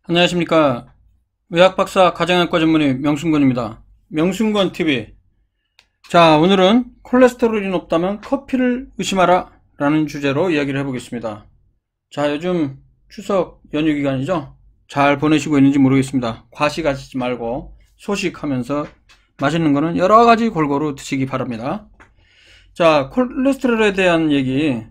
안녕하십니까. 의학박사 가정의학과 전문의 명순권입니다. 명순권TV. 자, 오늘은 콜레스테롤이 높다면 커피를 의심하라 라는 주제로 이야기를 해보겠습니다. 자, 요즘 추석 연휴 기간이죠. 잘 보내시고 있는지 모르겠습니다. 과식하시지 말고 소식하면서 맛있는 거는 여러가지 골고루 드시기 바랍니다. 자, 콜레스테롤에 대한 얘기,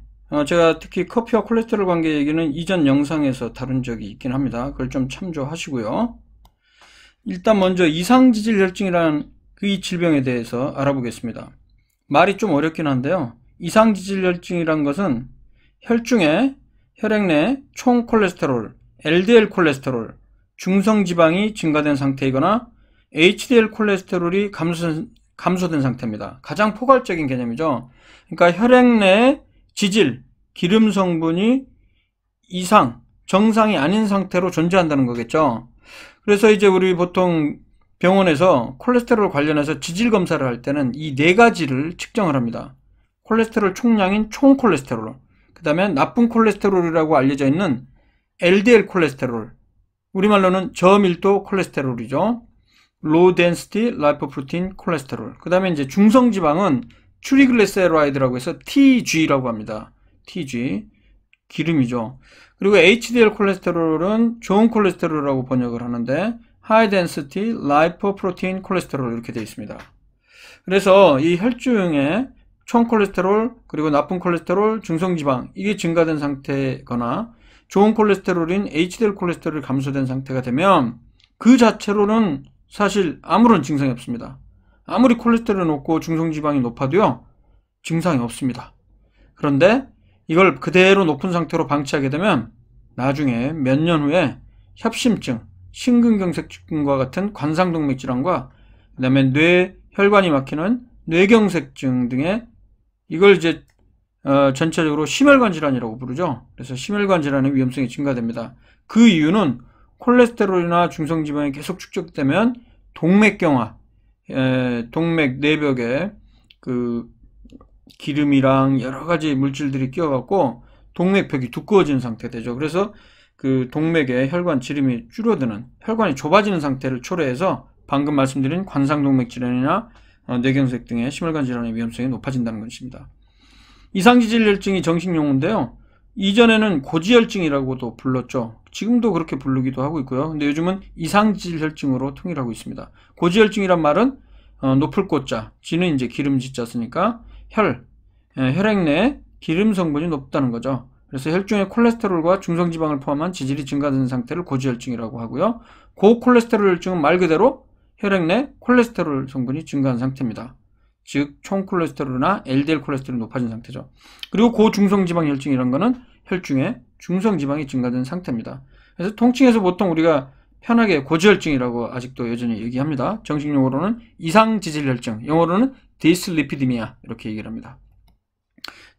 제가 특히 커피와 콜레스테롤 관계 얘기는 이전 영상에서 다룬 적이 있긴 합니다. 그걸 좀 참조하시고요. 일단 먼저 이상지질혈증이라는 이 질병에 대해서 알아보겠습니다. 말이 좀 어렵긴 한데요. 이상지질혈증이란 것은 혈중에 혈액 내 총 콜레스테롤, LDL 콜레스테롤, 중성지방이 증가된 상태이거나 HDL 콜레스테롤이 감소된 상태입니다. 가장 포괄적인 개념이죠. 그러니까 혈액 내 지질, 기름 성분이 이상, 정상이 아닌 상태로 존재한다는 거겠죠. 그래서 이제 우리 보통 병원에서 콜레스테롤 관련해서 지질 검사를 할 때는 이 네 가지를 측정을 합니다. 콜레스테롤 총량인 총 콜레스테롤, 그 다음에 나쁜 콜레스테롤이라고 알려져 있는 LDL 콜레스테롤, 우리말로는 저밀도 콜레스테롤이죠. Low Density Lipoprotein Cholesterol. 그 다음에 이제 중성지방은 트리글리세라이드라고 해서 TG라고 합니다. TG. 기름이죠. 그리고 HDL 콜레스테롤은 좋은 콜레스테롤이라고 번역을 하는데 High Density Lipoprotein Cholesterol 이렇게 되어 있습니다. 그래서 이 혈중에 총 콜레스테롤, 그리고 나쁜 콜레스테롤, 중성지방 이게 증가된 상태거나 좋은 콜레스테롤인 HDL 콜레스테롤이 감소된 상태가 되면 그 자체로는 사실 아무런 증상이 없습니다. 아무리 콜레스테롤이 높고 중성지방이 높아도요, 증상이 없습니다. 그런데 이걸 그대로 높은 상태로 방치하게 되면 나중에 몇 년 후에 협심증, 심근경색증과 같은 관상동맥 질환과 그 다음에 뇌 혈관이 막히는 뇌경색증 등의 이걸 이제 전체적으로 심혈관 질환이라고 부르죠. 그래서 심혈관 질환의 위험성이 증가됩니다. 그 이유는 콜레스테롤이나 중성지방이 계속 축적되면 동맥경화, 동맥 내벽에 그 기름이랑 여러 가지 물질들이 끼어갖고 동맥벽이 두꺼워지는 상태 되죠. 그래서 그 동맥의 혈관 지름이 줄어드는, 혈관이 좁아지는 상태를 초래해서 방금 말씀드린 관상동맥 질환이나 뇌경색 등의 심혈관 질환의 위험성이 높아진다는 것입니다. 이상지질혈증이 정식 용어인데요. 이전에는 고지혈증이라고도 불렀죠. 지금도 그렇게 부르기도 하고 있고요. 근데 요즘은 이상지질혈증으로 통일하고 있습니다. 고지혈증이란 말은 높을 꽃자, 지는 이제 기름지자 쓰니까 혈액 내 기름 성분이 높다는 거죠. 그래서 혈중의 콜레스테롤과 중성지방을 포함한 지질이 증가된 상태를 고지혈증이라고 하고요. 고콜레스테롤 혈증은 말 그대로 혈액 내 콜레스테롤 성분이 증가한 상태입니다. 즉 총 콜레스테롤이나 LDL 콜레스테롤이 높아진 상태죠. 그리고 고중성지방 혈증이란 거는 혈중에 중성지방이 증가된 상태입니다. 그래서 통칭해서 보통 우리가 편하게 고지혈증이라고 아직도 여전히 얘기합니다. 정식 용어로는 이상지질혈증, 영어로는 디슬리피디미아 이렇게 얘기를 합니다.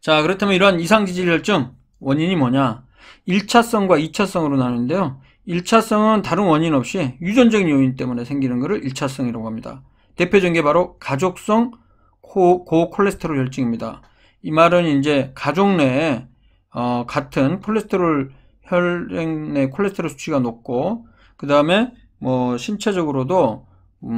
자, 그렇다면 이러한 이상지질혈증 원인이 뭐냐? 1차성과 2차성으로 나누는데요. 1차성은 다른 원인 없이 유전적인 요인 때문에 생기는 것을 1차성이라고 합니다. 대표적인 게 바로 가족성 고콜레스테롤 혈증입니다. 이 말은 이제 가족 내에 같은 콜레스테롤, 혈액 내 콜레스테롤 수치가 높고, 그 다음에 뭐 신체적으로도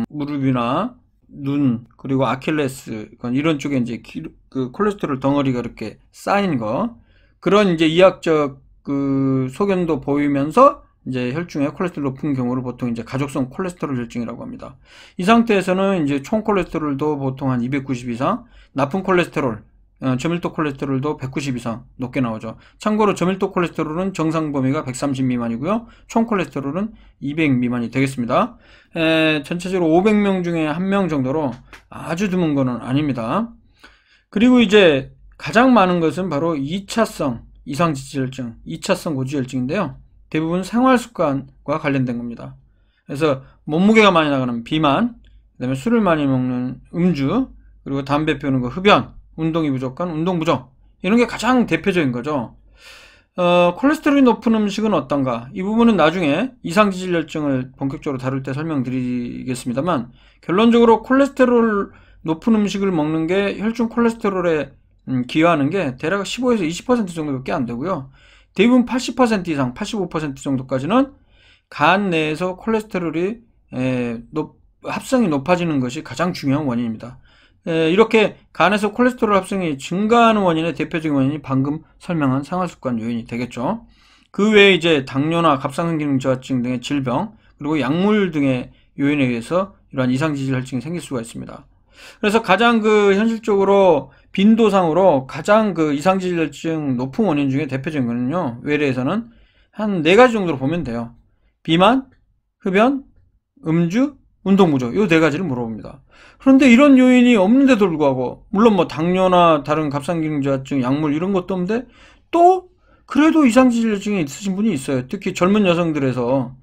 무릎이나 눈, 그리고 아킬레스 이런 쪽에 이제 그 콜레스테롤 덩어리가 이렇게 쌓인 거, 그런 이제 이학적 그 소견도 보이면서 이제 혈중에 콜레스테롤 높은 경우를 보통 이제 가족성 콜레스테롤 혈증이라고 합니다. 이 상태에서는 이제 총 콜레스테롤도 보통 한 290 이상, 나쁜 콜레스테롤, 저밀도 콜레스테롤도 190 이상 높게 나오죠. 참고로 저밀도 콜레스테롤은 정상 범위가 130 미만이고요. 총 콜레스테롤은 200 미만이 되겠습니다. 전체적으로 500명 중에 1명 정도로 아주 드문 거는 아닙니다. 그리고 이제 가장 많은 것은 바로 2차성 이상지질혈증, 2차성 고지혈증인데요. 대부분 생활습관과 관련된 겁니다. 그래서 몸무게가 많이 나가는 비만, 그 다음에 술을 많이 먹는 음주, 그리고 담배 피우는 거 흡연, 운동이 부족한 운동 부족, 이런 게 가장 대표적인 거죠. 콜레스테롤이 높은 음식은 어떤가? 이 부분은 나중에 이상지질혈증을 본격적으로 다룰 때 설명드리겠습니다만, 결론적으로 콜레스테롤 높은 음식을 먹는 게 혈중 콜레스테롤에 기여하는 게 대략 15에서 20% 정도밖에 안 되고요. 대부분 80% 이상, 85% 정도까지는 간 내에서 콜레스테롤이 합성이 높아지는 것이 가장 중요한 원인입니다. 이렇게 간에서 콜레스테롤 합성이 증가하는 원인의 대표적인 원인이 방금 설명한 생활습관 요인이 되겠죠. 그 외에 이제 당뇨나 갑상선기능 저하증 등의 질병, 그리고 약물 등의 요인에 의해서 이러한 이상지질 혈증이 생길 수가 있습니다. 그래서 가장 현실적으로 빈도상으로 가장 이상지질 혈증 높은 원인 중에 대표적인 거는요, 외래에서는 한 4가지 정도로 보면 돼요. 비만, 흡연, 음주, 운동 부족, 요 4가지를 물어봅니다. 그런데 이런 요인이 없는데도 불구하고, 물론 뭐 당뇨나 다른 갑상기능 저하증, 약물 이런 것도 없는데 또 그래도 이상지질증이 있으신 분이 있어요. 특히 젊은 여성들에서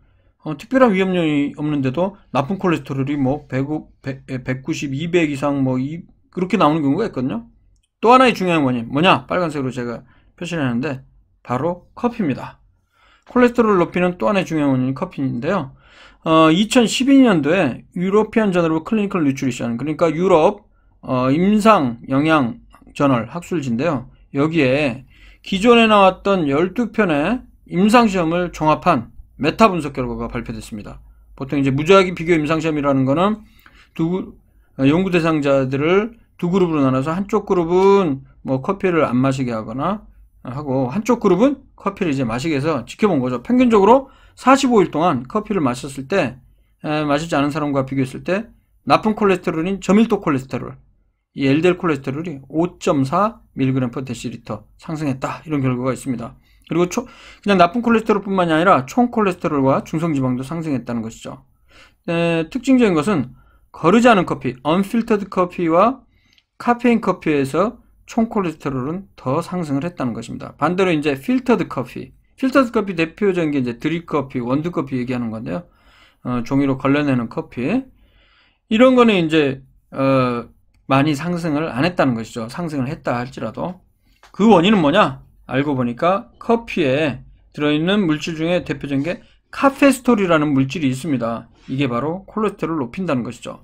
특별한 위험 요인이 없는데도 나쁜 콜레스테롤이 뭐 190, 200 이상 그렇게 나오는 경우가 있거든요. 또 하나의 중요한 원인 뭐냐? 빨간색으로 제가 표시를 했는데 바로 커피입니다. 콜레스테롤을 높이는 또 하나의 중요한 원인이 커피인데요. 2012년도에 유로피안 저널 오브 클리니컬 뉴트리션, 그러니까 유럽 임상 영양 저널 학술지인데요. 여기에 기존에 나왔던 12편의 임상시험을 종합한 메타 분석 결과가 발표됐습니다. 보통 이제 무작위 비교 임상시험이라는 거는 연구 대상자들을 두 그룹으로 나눠서 한쪽 그룹은 뭐 커피를 안 마시게 하거나 하고 한쪽 그룹은 커피를 이제 마시게 해서 지켜본 거죠. 평균적으로 45일 동안 커피를 마셨을 때 마시지 않은 사람과 비교했을 때 나쁜 콜레스테롤인 저밀도 콜레스테롤, 이 LDL 콜레스테롤이 5.4mg/dL 상승했다, 이런 결과가 있습니다. 그리고 그냥 나쁜 콜레스테롤뿐만이 아니라 총 콜레스테롤과 중성지방도 상승했다는 것이죠. 특징적인 것은 거르지 않은 커피, 언필터드 커피와 카페인 커피에서 총 콜레스테롤은 더 상승을 했다는 것입니다. 반대로 이제 필터드 커피 대표적인 게 이제 드립 커피, 원두 커피 얘기하는 건데요. 종이로 걸러내는 커피, 이런 거는 이제 많이 상승을 안 했다는 것이죠. 상승을 했다 할지라도. 그 원인은 뭐냐? 알고 보니까 커피에 들어있는 물질 중에 대표적인 게 카페스톨이라는 물질이 있습니다. 이게 바로 콜레스테롤을 높인다는 것이죠.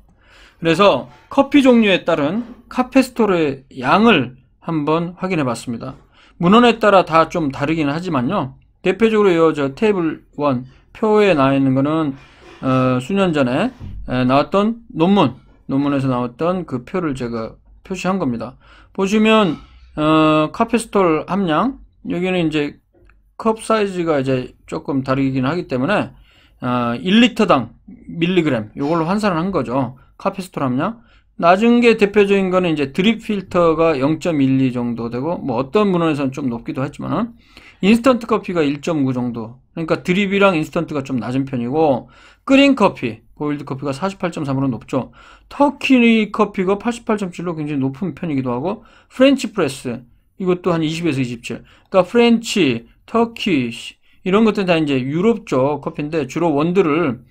그래서 커피 종류에 따른 카페스톨의 양을 한번 확인해 봤습니다. 문헌에 따라 다 좀 다르긴 하지만요, 대표적으로 저 테이블 1 표에 나와 있는 거는 수년 전에 나왔던 논문에서 나왔던 그 표를 제가 표시한 겁니다. 보시면 카페스톨 함량, 여기는 이제 컵 사이즈가 이제 조금 다르긴 하기 때문에 1리터당 밀리그램, 요걸로 환산을 한 거죠. 카페스톨 함량. 낮은 게 대표적인 거는 이제 드립 필터가 0.12 정도 되고, 뭐 어떤 문헌에서는 좀 높기도 했지만은 인스턴트 커피가 1.9 정도. 그러니까 드립이랑 인스턴트가 좀 낮은 편이고, 끓인 커피, 보일드 커피가 48.3으로 높죠. 터키 커피가 88.7로 굉장히 높은 편이기도 하고, 프렌치 프레스, 이것도 한 20에서 27. 그러니까 프렌치, 터키, 이런 것들은 다 이제 유럽 쪽 커피인데, 주로 원두를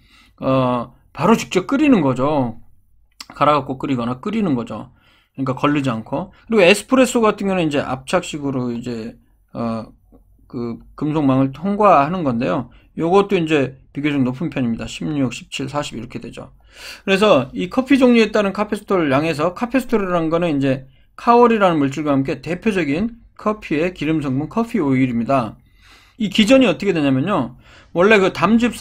바로 직접 끓이는 거죠. 갈아갖고 끓이는 거죠. 그러니까 걸르지 않고. 그리고 에스프레소 같은 경우는 이제 압착식으로 이제 그 금속망을 통과하는 건데요. 요것도 이제 비교적 높은 편입니다. 16, 17, 40 이렇게 되죠. 그래서 이 커피 종류에 따른 카페스톨 양에서 카페스톨이라는 거는 이제 카올이라는 물질과 함께 대표적인 커피의 기름 성분 커피 오일입니다. 이 기전이 어떻게 되냐면요, 원래 그 담즙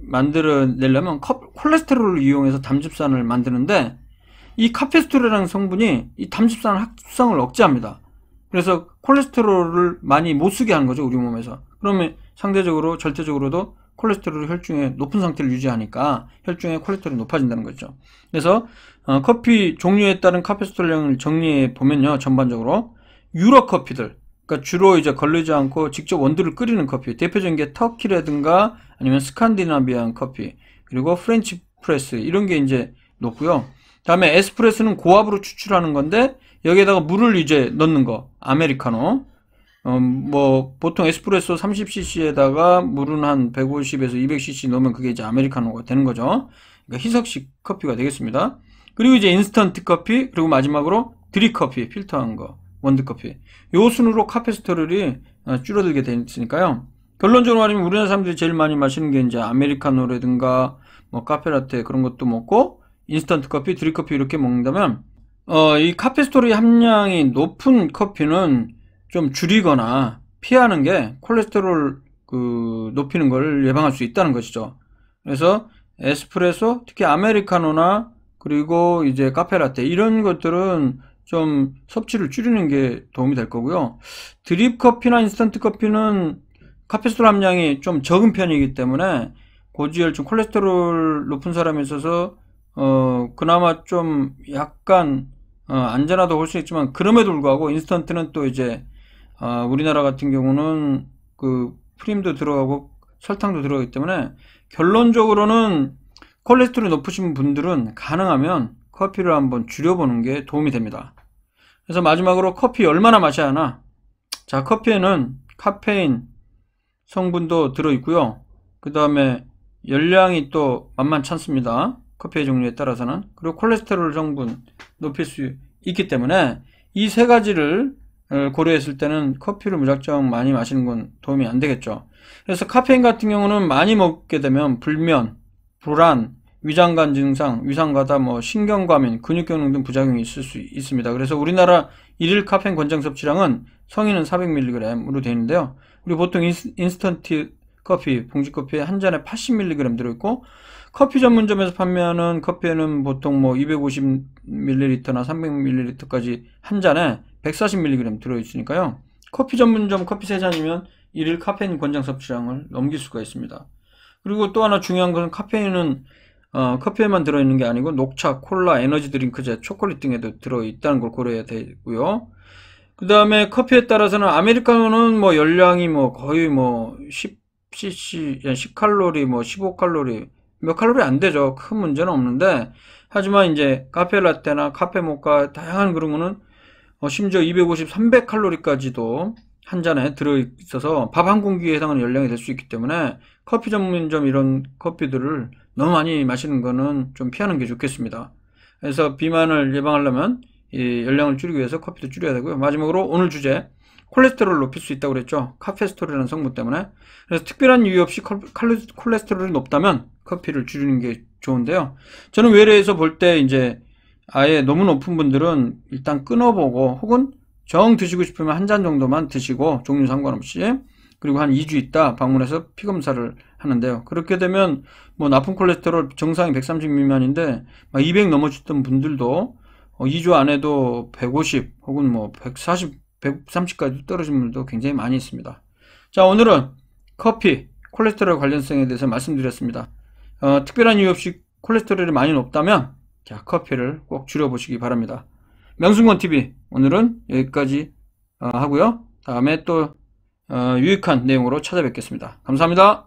만들어내려면 콜레스테롤을 이용해서 담즙산을 만드는데, 이 카페스톨이라는 성분이 이 담즙산 합성을 억제합니다. 그래서 콜레스테롤을 많이 못 쓰게 하는 거죠, 우리 몸에서. 그러면 상대적으로 절대적으로도 콜레스테롤이 혈중에 높은 상태를 유지하니까 혈중에 콜레스테롤이 높아진다는 거죠. 그래서 커피 종류에 따른 카페스톨량을 정리해 보면요, 전반적으로 유럽 커피들, 그러니까 주로 이제 걸르지 않고 직접 원두를 끓이는 커피, 대표적인 게 터키라든가 아니면 스칸디나비안 커피, 그리고 프렌치 프레스, 이런 게 이제 높고요. 다음에 에스프레소는 고압으로 추출하는 건데 여기에다가 물을 이제 넣는 거, 아메리카노. 뭐 보통 에스프레소 30cc에다가 물은 한 150에서 200cc 넣으면 그게 이제 아메리카노가 되는 거죠. 그러니까 희석식 커피가 되겠습니다. 그리고 이제 인스턴트 커피, 그리고 마지막으로 드립 커피, 필터한 거, 원두 커피. 요 순으로 카페스톨이 줄어들게 되니까요. 결론적으로 말하면 우리나라 사람들이 제일 많이 마시는 게 이제 아메리카노라든가 뭐 카페라떼 그런 것도 먹고, 인스턴트 커피, 드립 커피 이렇게 먹는다면 이 카페스톨의 함량이 높은 커피는 좀 줄이거나 피하는 게 콜레스테롤 높이는 걸 예방할 수 있다는 것이죠. 그래서 에스프레소, 특히 아메리카노나 그리고 이제 카페라떼 이런 것들은 좀 섭취를 줄이는 게 도움이 될 거고요. 드립 커피나 인스턴트 커피는 카페인수 함량이 좀 적은 편이기 때문에 고지혈증, 콜레스테롤 높은 사람에 있어서 그나마 좀 약간 안전하다고 볼 수 있지만, 그럼에도 불구하고 인스턴트는 또 이제 우리나라 같은 경우는 그 프림도 들어가고 설탕도 들어가기 때문에 결론적으로는 콜레스테롤이 높으신 분들은 가능하면 커피를 한번 줄여보는 게 도움이 됩니다. 그래서 마지막으로 커피 얼마나 마셔야 하나? 자, 커피에는 카페인 성분도 들어있고요. 그 다음에 열량이 또 만만치 않습니다. 커피의 종류에 따라서는. 그리고 콜레스테롤 성분 높일 수 있기 때문에 이 세 가지를 고려했을 때는 커피를 무작정 많이 마시는 건 도움이 안 되겠죠. 그래서 카페인 같은 경우는 많이 먹게 되면 불면, 불안, 위장관 증상, 위상과다, 신경과민, 근육경련 등 부작용이 있을 수 있습니다. 그래서 우리나라 일일 카페인 권장 섭취량은 성인은 400mg으로 되어 있는데요. 우리 보통 인스턴트 커피, 봉지커피에 한 잔에 80mg 들어있고, 커피 전문점에서 판매하는 커피에는 보통 250ml나 300ml까지 한 잔에 140mg 들어있으니까요. 커피 전문점 커피 3잔이면 일일 카페인 권장 섭취량을 넘길 수가 있습니다. 그리고 또 하나 중요한 것은 카페인은 커피에만 들어있는 게 아니고 녹차, 콜라, 에너지 드링크제, 초콜릿 등에도 들어있다는 걸 고려해야 되고요. 그 다음에 커피에 따라서는 아메리카노는 열량이 거의 10cc, 10칼로리, 15칼로리, 몇 칼로리 안 되죠. 큰 문제는 없는데, 하지만 이제 카페 라떼나 카페 모카 다양한 그런 거는 심지어 250, 300칼로리까지도 한 잔에 들어있어서 밥 한 공기에 해당하는 열량이 될 수 있기 때문에 커피 전문점 이런 커피들을 너무 많이 마시는 거는 좀 피하는 게 좋겠습니다. 그래서 비만을 예방하려면 이 열량을 줄이기 위해서 커피도 줄여야 되고요. 마지막으로 오늘 주제, 콜레스테롤을 높일 수 있다고 그랬죠. 카페스토롤이라는 성분 때문에. 그래서 특별한 이유 없이 콜레스테롤이 높다면 커피를 줄이는 게 좋은데요. 저는 외래에서 볼 때 이제 아예 너무 높은 분들은 일단 끊어보고, 혹은 정 드시고 싶으면 한 잔 정도만 드시고 종류 상관없이, 그리고 한 2주 있다 방문해서 피검사를 하는데요. 그렇게 되면 나쁜 콜레스테롤 정상이 130 미만인데 200 넘어졌던 분들도 2주 안에도 150 혹은 140, 130까지 떨어진 분들도 굉장히 많이 있습니다. 자, 오늘은 커피, 콜레스테롤 관련성에 대해서 말씀드렸습니다. 특별한 이유 없이 콜레스테롤이 많이 높다면 자, 커피를 꼭 줄여보시기 바랍니다. 명순권TV 오늘은 여기까지 하고요. 다음에 또 유익한 내용으로 찾아뵙겠습니다. 감사합니다.